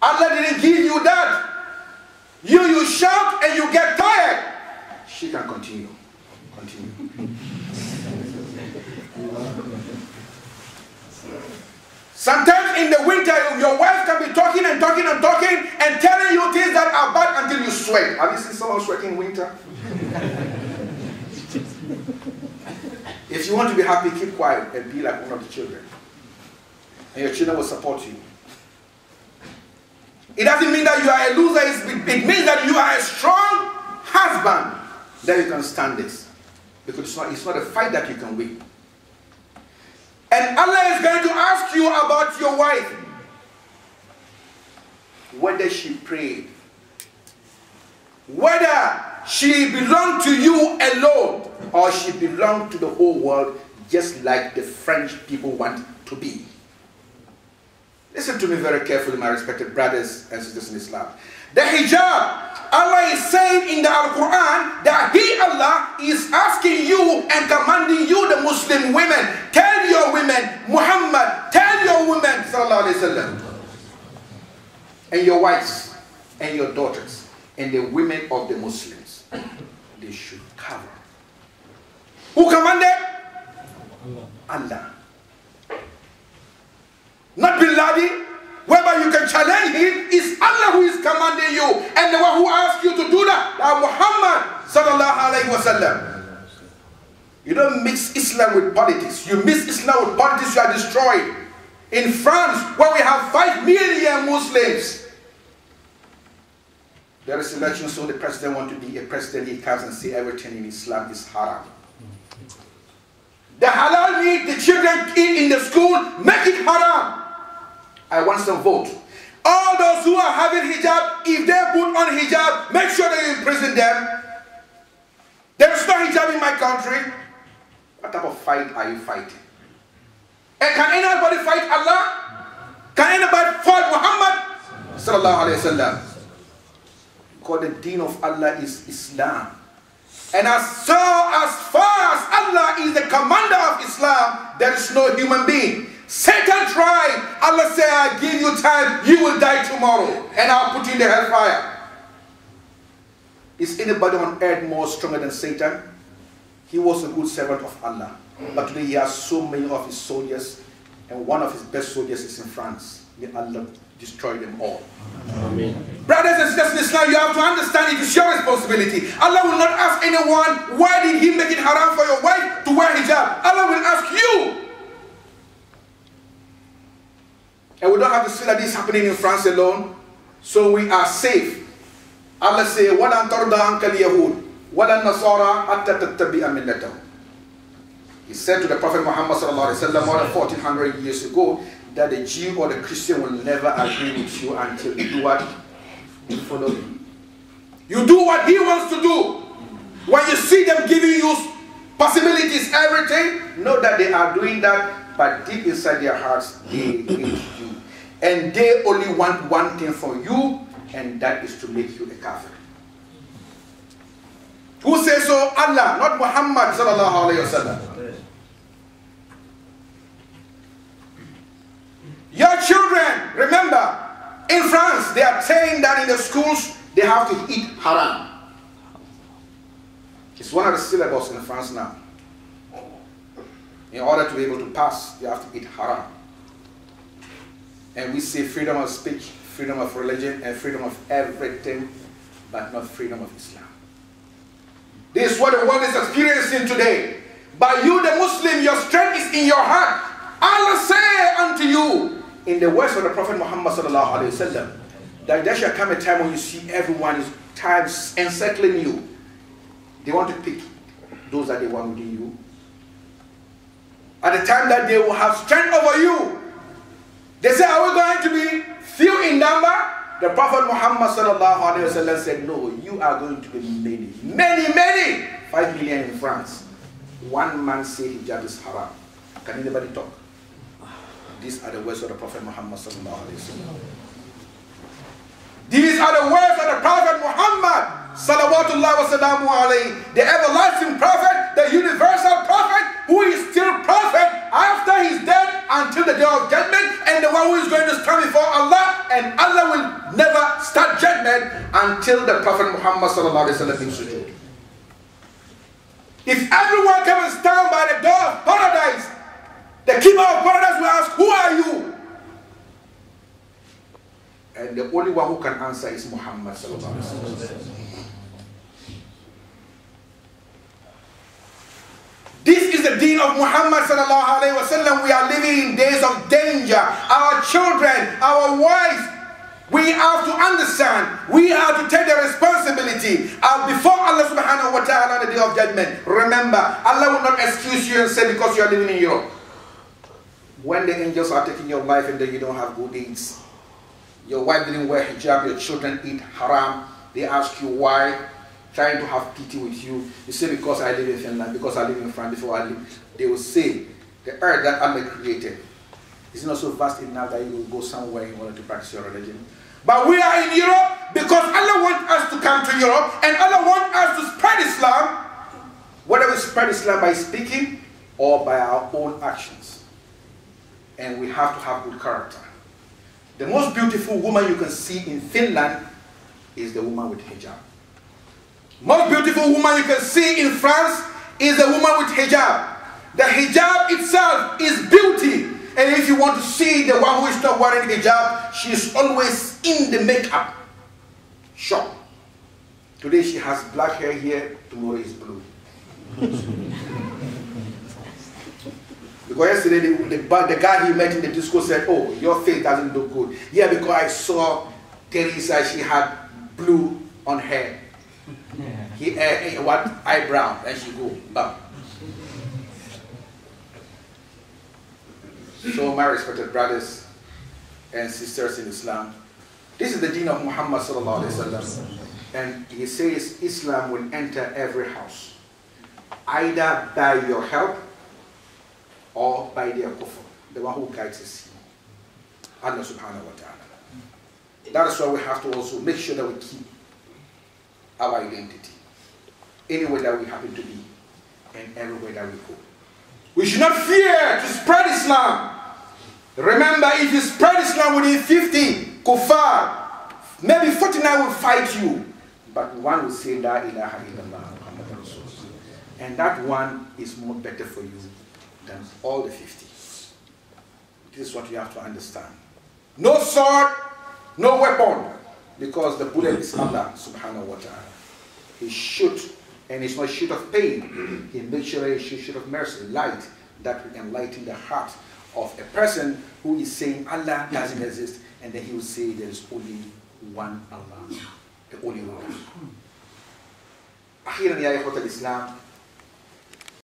Allah didn't give you that. You shout and you get tired. She can continue. Sometimes in the winter, your wife can be talking and telling you things that are bad until you sweat. Have you seen someone sweating in winter? If you want to be happy, keep quiet and be like one of the children. And your children will support you. It doesn't mean that you are a loser. It means that you are a strong husband that you can stand this. Because it's not a fight that you can win. And Allah is going to ask you about your wife. Whether she prayed. Whether she belonged to you alone. Or she belonged to the whole world. Just like the French people want to be. Listen to me very carefully, my respected brothers and sisters in Islam. The hijab, Allah is saying in the Al-Quran that He, Allah, is asking you and commanding you, the Muslim women, tell your women, Muhammad, tell your women, sallallahu alayhi wa sallam, and your wives, and your daughters, and the women of the Muslims, they should cover. Who commanded? Allah. Not Bin Laden, whereby you can challenge him. It's Allah who is commanding you. And the one who asked you to do that, Muhammad sallallahu alayhi wa sallam. You don't mix Islam with politics. You mix Islam with politics, you are destroyed. In France, where we have 5 million Muslims, there is election, so the president wants to be a president. He comes and say everything in Islam is haram. The halal meat the children eat in the school, make it haram. I want some vote. All those who are having hijab, if they put on hijab, make sure that you imprison them. There is no hijab in my country. What type of fight are you fighting? And can anybody fight Allah? Can anybody fight Muhammad? Sallallahu alayhi wa sallam. Because the deen of Allah is Islam. And as far as Allah is the commander of Islam, there is no human being. Satan tried. Allah said, I give you time, you will die tomorrow, and I'll put you in the hellfire. Is anybody on earth more stronger than Satan? He was a good servant of Allah. But today he has so many of his soldiers, and one of his best soldiers is in France. May Allah destroy them all. Amen. Brothers and sisters in Islam, you have to understand it is your responsibility. Allah will not ask anyone, why did he make it haram for your wife to wear hijab? Allah will ask you. And we don't have to see that this is happening in France alone. So we are safe. Allah says, وَلَنْ تَرْضَ عَنْكَ الْيَهُودِ وَلَنْ نَصَارَى حَتَّى تَتَّبِعَ مِلَّتَهُمْ. He said to the Prophet Muhammad sallallahu alaihi wasallam more than 1400 years ago that the Jew or the Christian will never agree with you until you do what? You follow him. You do what he wants to do. When you see them giving you possibilities, everything, know that they are doing that, but deep inside their hearts, they hate you. And they only want one thing from you, and that is to make you a kafir. Who says so? Allah, not Muhammad sallallahu alayhi wa sallam. Your children, remember, in France, they are saying that in the schools, they have to eat haram. It's one of the syllables in France now. In order to be able to pass, you have to eat haram. And we say freedom of speech, freedom of religion, and freedom of everything, but not freedom of Islam. This is what the world is experiencing today. By you, the Muslim, your strength is in your heart. Allah say unto you, in the words of the Prophet Muhammad sallallahu alaihi wasallam, that there shall come a time when you see everyone is tired encircling you. They want to pick those that they want within you. At the time that they will have strength over you, they say, are we going to be few in number? The Prophet Muhammad sallallahu alaihi wasallam said, no, you are going to be many. Many, many. 5 million in France. One man said hijab is haram. Can anybody talk? These are the words of the Prophet Muhammad sallallahu alaihi wasallam. These are the words of the Prophet Muhammad salawatullahi wa salamu alayhi, the everlasting prophet, the universal prophet, who is still prophet after his death until the day of judgment, and the one who is going to stand before Allah and Allah will never start judgment until the Prophet Muhammad sallallahu alaihi wasallam is sujood. If everyone comes and stand by the door of paradise, the keeper of paradise will ask, who are you? And the only one who can answer is Muhammad sallallahu alaihi wasallam. This is the deen of Muhammad sallallahu alaihi wasallam. We are living in days of danger. Our children, our wives, we have to understand. We have to take the responsibility before Allah subhanahu wa ta'ala on the day of judgment. Remember, Allah will not excuse you and say because you are living in Europe. When the angels are taking your life and then you don't have good deeds, your wife didn't wear hijab, your children eat haram, they ask you why, trying to have pity with you. You say, because I live in Finland, because I live in France, before I live. They will say, the earth that Allah created is not so vast enough that you will go somewhere in order to practice your religion. But we are in Europe because Allah wants us to come to Europe and Allah wants us to spread Islam, whether we spread Islam by speaking or by our own actions. And we have to have good character. The most beautiful woman you can see in Finland is the woman with hijab. Most beautiful woman you can see in France is the woman with hijab. The hijab itself is beauty. And if you want to see the one who is not wearing hijab, she is always in the makeup shop. Today she has black hair here, tomorrow is blue. Because yesterday the guy he met in the disco said, oh, your face doesn't look good. Yeah, because I saw Teresa, she had blue on hair. He what eyebrow, and she go up. So my respected brothers and sisters in Islam, this is the deen of Muhammad sallallahu alaihi wasallam, and he says Islam will enter every house, either by your help or by their kufr, the one who guides us, Allah subhanahu wa ta'ala. That is why we have to also make sure that we keep our identity, anywhere that we happen to be, and everywhere that we go. We should not fear to spread Islam. Remember, if you spread Islam within 50 kuffar, maybe 49 will fight you, but one will say La ilaha illallah Muhammad Rasulullah. And that one is more better for you than all the 50. This is what you have to understand. No sword, no weapon, because the bullet is Allah subhanahu wa ta'ala. He shoots, and it's not shoot of pain. He makes sure he shoot of mercy, light, that will enlighten the heart of a person who is saying Allah doesn't exist, and then he will say there is only one Allah, the only one. أخيرا يا إخوة الإسلام